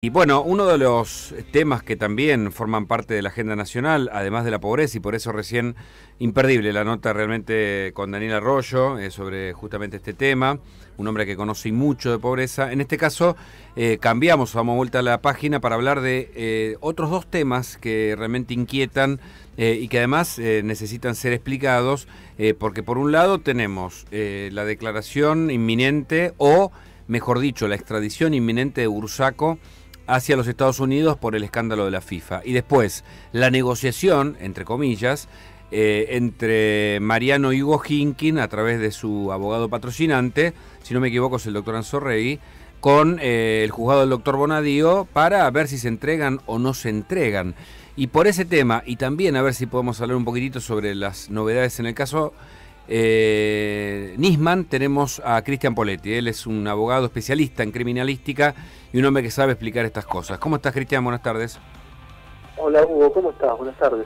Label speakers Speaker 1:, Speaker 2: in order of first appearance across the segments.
Speaker 1: Y bueno, uno de los temas que también forman parte de la agenda nacional, además de la pobreza, y por eso recién imperdible la nota realmente con Daniel Arroyo sobre justamente este tema, un hombre que conoce mucho de pobreza. En este caso cambiamos, damos vuelta a la página para hablar de otros dos temas que realmente inquietan y que además necesitan ser explicados, porque por un lado tenemos la declaración inminente o, mejor dicho, la extradición inminente de Bursaco hacia los Estados Unidos por el escándalo de la FIFA. Y después, la negociación, entre comillas, entre Mariano y Hugo Hinkin, a través de su abogado patrocinante, si no me equivoco es el doctor Anzorregui, con el juzgado del doctor Bonadío, para ver si se entregan o no se entregan. Y por ese tema, y también a ver si podemos hablar un poquitito sobre las novedades en el caso Nisman, tenemos a Cristian Poletti. Él es un abogado especialista en criminalística y un hombre que sabe explicar estas cosas. ¿Cómo estás, Cristian? Buenas tardes.
Speaker 2: Hola, Hugo, ¿cómo estás? Buenas tardes.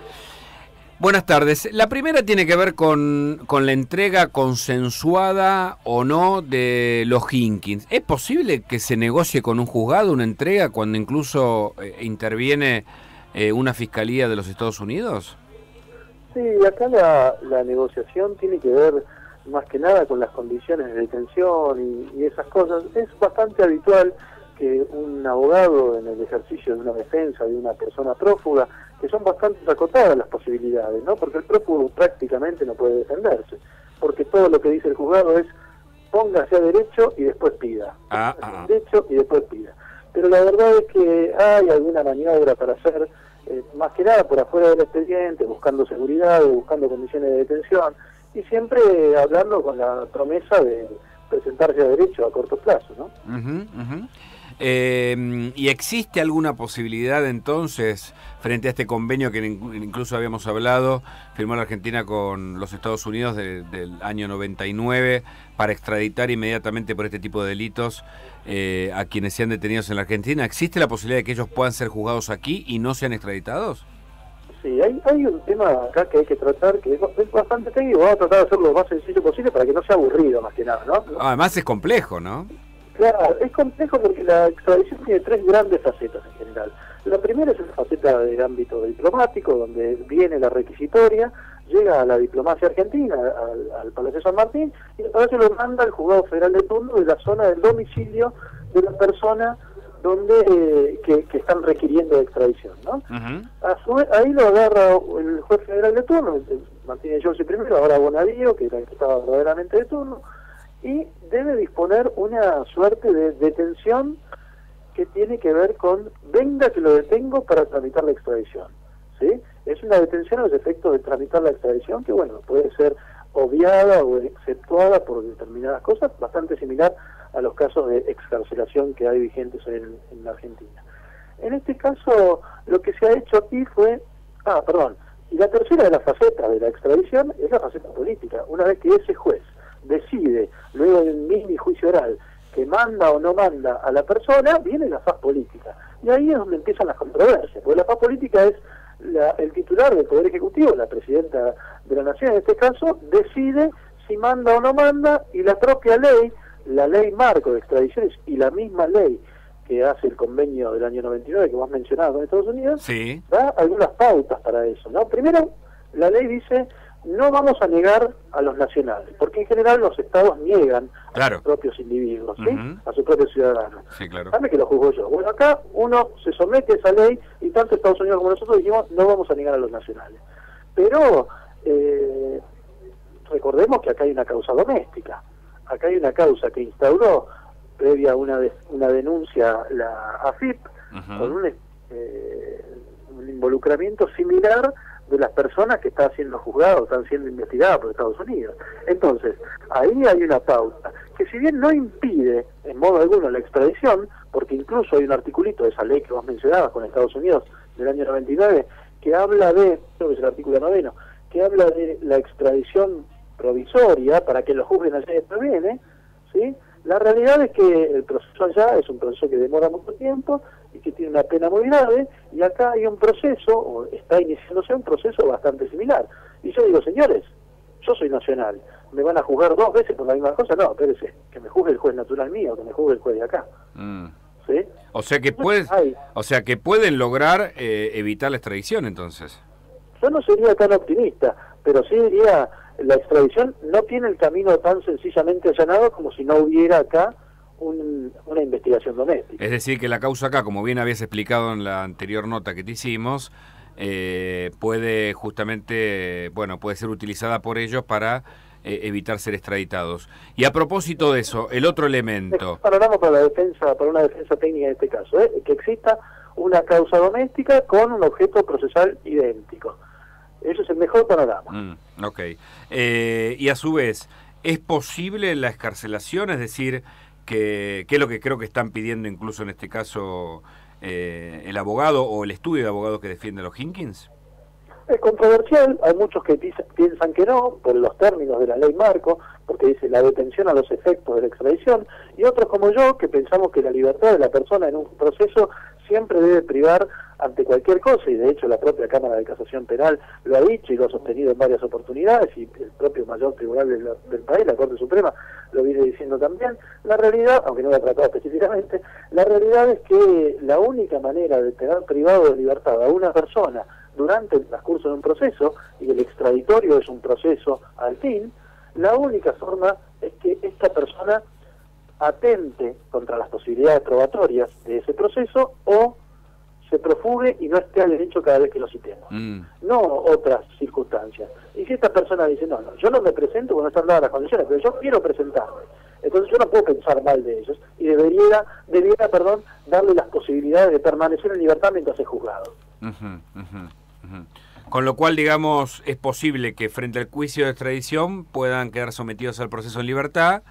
Speaker 1: Buenas tardes. La primera tiene que ver con la entrega consensuada o no de los Hinkins. ¿Es posible que se negocie con un juzgado una entrega cuando incluso interviene una fiscalía de los Estados Unidos?
Speaker 2: Sí, acá la negociación tiene que ver más que nada con las condiciones de detención y esas cosas. Es bastante habitual que un abogado en el ejercicio de una defensa de una persona prófuga, que son bastante acotadas las posibilidades, ¿no? Porque el prófugo prácticamente no puede defenderse, porque todo lo que dice el juzgado es póngase a derecho y después pida. Derecho y después pida. Pero la verdad es que hay alguna maniobra para hacer, más que nada por afuera del expediente, buscando seguridad, buscando condiciones de detención, y siempre hablando con la promesa de presentarse a derecho a corto plazo, ¿no?
Speaker 1: ¿Y existe alguna posibilidad entonces, frente a este convenio que incluso habíamos hablado, firmó la Argentina con los Estados Unidos del año 99, para extraditar inmediatamente por este tipo de delitos a quienes sean detenidos en la Argentina? ¿Existe la posibilidad de que ellos puedan ser juzgados aquí y no sean extraditados?
Speaker 2: Sí, hay un tema acá que hay que tratar, que es bastante técnico. Vamos a tratar de hacerlo lo más sencillo posible para que no sea aburrido, más que nada, ¿no?
Speaker 1: Además es complejo, ¿no?
Speaker 2: Claro, es complejo porque la extradición tiene tres grandes facetas en general. La primera es la faceta del ámbito diplomático, donde viene la requisitoria, llega a la diplomacia argentina, al Palacio San Martín, y el Palacio lo manda al juzgado federal de turno de la zona del domicilio de la persona donde que están requiriendo de extradición, ¿no? Ahí lo agarra el juez federal de turno, Martínez Giorgi primero, ahora Bonadío, que era el que estaba verdaderamente de turno, y debe disponer una suerte de detención que tiene que ver con venga que lo detengo para tramitar la extradición, ¿sí? Es una detención a los efectos de tramitar la extradición que, bueno, puede ser obviada o exceptuada por determinadas cosas, bastante similar a los casos de excarcelación que hay vigentes en la Argentina. En este caso, lo que se ha hecho aquí fue... y la tercera de las facetas de la extradición es la faceta política. Una vez que ese juez decide, luego de un mini juicio oral, que manda o no manda a la persona, viene la faz política. Y ahí es donde empiezan las controversias, porque la faz política es el titular del Poder Ejecutivo, la presidenta de la Nación en este caso, decide si manda o no manda, y la propia ley, la ley marco de extradiciones y la misma ley que hace el convenio del año 99 que vos mencionabas con Estados Unidos, sí, da algunas pautas para eso, ¿no? Primero, la ley dice: no vamos a negar a los nacionales, porque en general los estados niegan a sus propios individuos, ¿sí? A sus propios ciudadanos.
Speaker 1: Sí, claro.
Speaker 2: Dame que lo juzgo yo. Bueno, acá uno se somete a esa ley y tanto Estados Unidos como nosotros dijimos: no vamos a negar a los nacionales. Pero recordemos que acá hay una causa doméstica. Acá hay una causa que instauró, previa a una denuncia, la AFIP, con un involucramiento similar de las personas que están siendo juzgadas o están siendo investigadas por Estados Unidos. Entonces, ahí hay una pauta que, si bien no impide en modo alguno la extradición, porque incluso hay un articulito de esa ley que vos mencionabas con Estados Unidos del año 99, que habla de, creo que es el artículo 9, que habla de la extradición provisoria para que lo juzguen allá y después viene, ¿sí? La realidad es que el proceso allá es un proceso que demora mucho tiempo y que tiene una pena muy grave, y acá hay un proceso, o está iniciándose un proceso bastante similar. Y yo digo: señores, yo soy nacional, ¿me van a juzgar dos veces por la misma cosa? No, espérese, que me juzgue el juez natural mío, que me juzgue el juez de acá. ¿Sí?
Speaker 1: O sea que pueden lograr evitar la extradición, entonces.
Speaker 2: Yo no sería tan optimista, pero sí diría, la extradición no tiene el camino tan sencillamente allanado como si no hubiera acá una investigación doméstica.
Speaker 1: Es decir, que la causa acá, como bien habías explicado en la anterior nota que te hicimos, puede justamente, bueno, puede ser utilizada por ellos para evitar ser extraditados. Y a propósito de eso, el otro elemento...
Speaker 2: Panorama para una defensa técnica en este caso, que exista una causa doméstica con un objeto procesal idéntico. Eso es el mejor panorama.
Speaker 1: Ok. Y a su vez, ¿es posible la excarcelación? Es decir, que es lo que creo que están pidiendo incluso en este caso el abogado o el estudio de abogados que defiende a los Hinkins.
Speaker 2: Es controversial, hay muchos que piensan que no, por los términos de la ley marco, porque dice la detención a los efectos de la extradición, y otros como yo que pensamos que la libertad de la persona en un proceso siempre debe privar ante cualquier cosa, y de hecho la propia Cámara de Casación Penal lo ha dicho y lo ha sostenido en varias oportunidades, y el propio mayor tribunal del país, la Corte Suprema, lo viene diciendo también. La realidad, aunque no lo ha tratado específicamente, la realidad es que la única manera de tener privado de libertad a una persona durante el transcurso de un proceso, y el extraditorio es un proceso al fin, la única forma es que esta persona atente contra las posibilidades probatorias de ese proceso o se profugue y no esté al derecho cada vez que lo citemos. No otras circunstancias. Y si esta persona dice, no, yo no me presento porque no están dadas las condiciones, pero yo quiero presentarme, entonces yo no puedo pensar mal de ellos y debiera darle las posibilidades de permanecer en libertad mientras es juzgado.
Speaker 1: Con lo cual, digamos, es posible que frente al juicio de extradición puedan quedar sometidos al proceso en libertad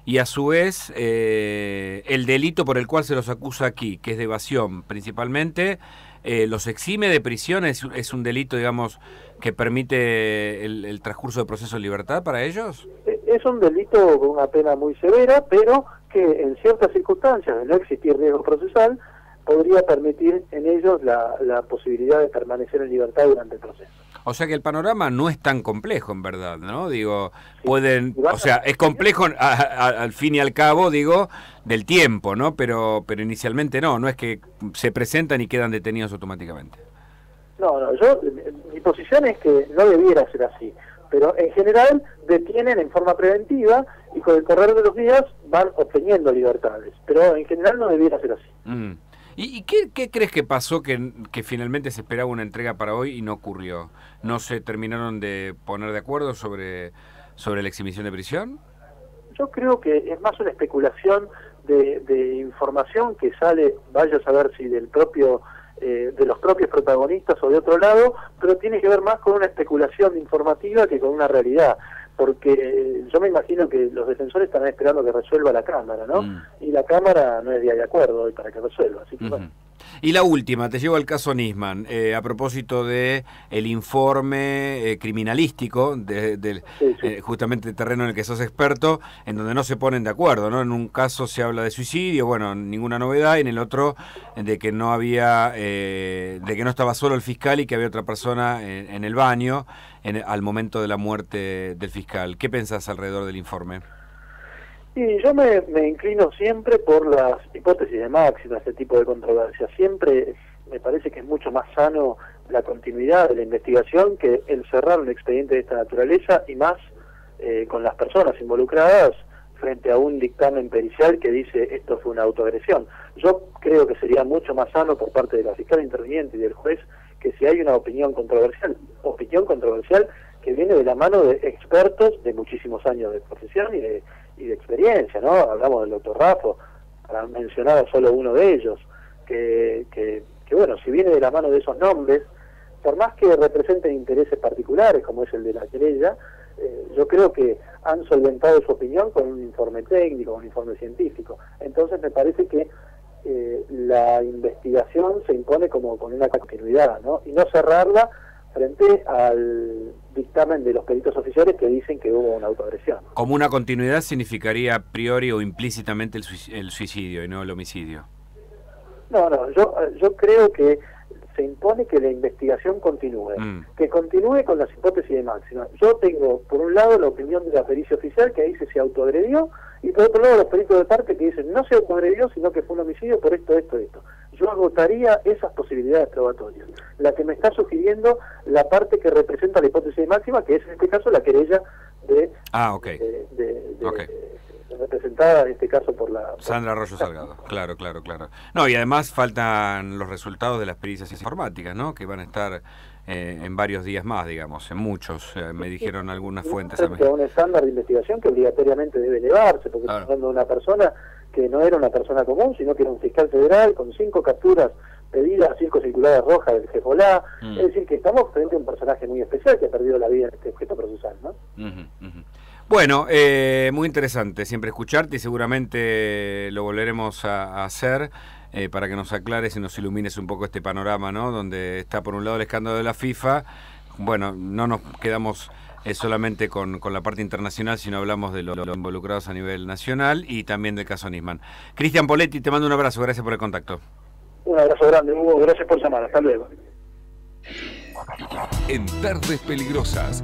Speaker 1: y a su vez el delito por el cual se los acusa aquí, que es de evasión principalmente, los exime de prisión. ¿Es un delito, digamos, que permite el transcurso de proceso en libertad para ellos?
Speaker 2: Es un delito con una pena muy severa, pero que en ciertas circunstancias, de no existir riesgo procesal, podría permitir en ellos la posibilidad de permanecer en libertad durante el proceso.
Speaker 1: O sea que el panorama no es tan complejo, en verdad, ¿no? Digo, pueden, o sea, es complejo al fin y al cabo, digo, del tiempo, ¿no? Pero inicialmente no es que se presentan y quedan detenidos automáticamente.
Speaker 2: No, mi posición es que no debiera ser así, pero en general detienen en forma preventiva y con el correr de los días van obteniendo libertades, pero en general no debiera ser así.
Speaker 1: ¿Y qué crees que pasó que finalmente se esperaba una entrega para hoy y no ocurrió? ¿No se terminaron de poner de acuerdo sobre la exhibición de prisión?
Speaker 2: Yo creo que es más una especulación de información que sale, vaya a saber si de los propios protagonistas o de otro lado, pero tiene que ver más con una especulación informativa que con una realidad. Porque yo me imagino que los defensores están esperando que resuelva la Cámara, ¿no? Y la Cámara no es día de acuerdo hoy para que resuelva, así que bueno.
Speaker 1: Y la última, te llevo al caso Nisman, a propósito de el informe criminalístico, justamente el terreno en el que sos experto, en donde no se ponen de acuerdo, ¿no? En un caso se habla de suicidio, bueno, ninguna novedad, y en el otro de que no había, de que no estaba solo el fiscal y que había otra persona en el baño al momento de la muerte del fiscal. ¿Qué pensás alrededor del informe?
Speaker 2: Y yo me inclino siempre por las hipótesis de máxima, este tipo de controversia. Siempre me parece que es mucho más sano la continuidad de la investigación que el cerrar un expediente de esta naturaleza, y más con las personas involucradas frente a un dictamen pericial que dice esto fue una autoagresión. Yo creo que sería mucho más sano por parte de la fiscal interviniente y del juez que si hay una opinión controversial que viene de la mano de expertos de muchísimos años de profesión y de experiencia, ¿no? Hablamos del doctor Raffo, para mencionar solo uno de ellos, que bueno, si viene de la mano de esos nombres, por más que representen intereses particulares, como es el de la querella, yo creo que han solventado su opinión con un informe técnico, un informe científico. Entonces me parece que la investigación se impone como con una continuidad, ¿no? Y no cerrarla frente al dictamen de los peritos oficiales que dicen que hubo una autoagresión.
Speaker 1: Como una continuidad significaría a priori o implícitamente el suicidio y no el homicidio.
Speaker 2: No, yo creo que se impone que la investigación continúe, que continúe con las hipótesis de máxima. Yo tengo, por un lado, la opinión de la pericia oficial que dice se autoagredió Y por otro lado, los peritos de parte que dicen, no se autoagredió, sino que fue un homicidio por esto. Yo agotaría esas posibilidades probatorias. La que me está sugiriendo la parte que representa la hipótesis máxima, que es en este caso la querella representada en este caso por
Speaker 1: Sandra Arroyo Salgado. Claro. No, y además faltan los resultados de las pericias informáticas, ¿no? Que van a estar en varios días más, digamos, en muchos, me dijeron algunas fuentes.
Speaker 2: Un estándar de investigación que obligatoriamente debe elevarse, porque estamos hablando de una persona que no era una persona común, sino que era un fiscal federal con 5 capturas pedidas, 5 circulares rojas del Jefolá. Es decir, que estamos frente a un personaje muy especial que ha perdido la vida en este objeto procesal, ¿no?
Speaker 1: Bueno, muy interesante siempre escucharte y seguramente lo volveremos a hacer para que nos aclares y nos ilumines un poco este panorama, ¿no? Donde está por un lado el escándalo de la FIFA. Bueno, no nos quedamos solamente con la parte internacional, sino hablamos de los involucrados a nivel nacional y también del caso Nisman. Cristian Poletti, te mando un abrazo, gracias por el contacto.
Speaker 2: Un abrazo grande, Hugo, gracias por llamar, hasta luego.
Speaker 3: En Tardes Peligrosas,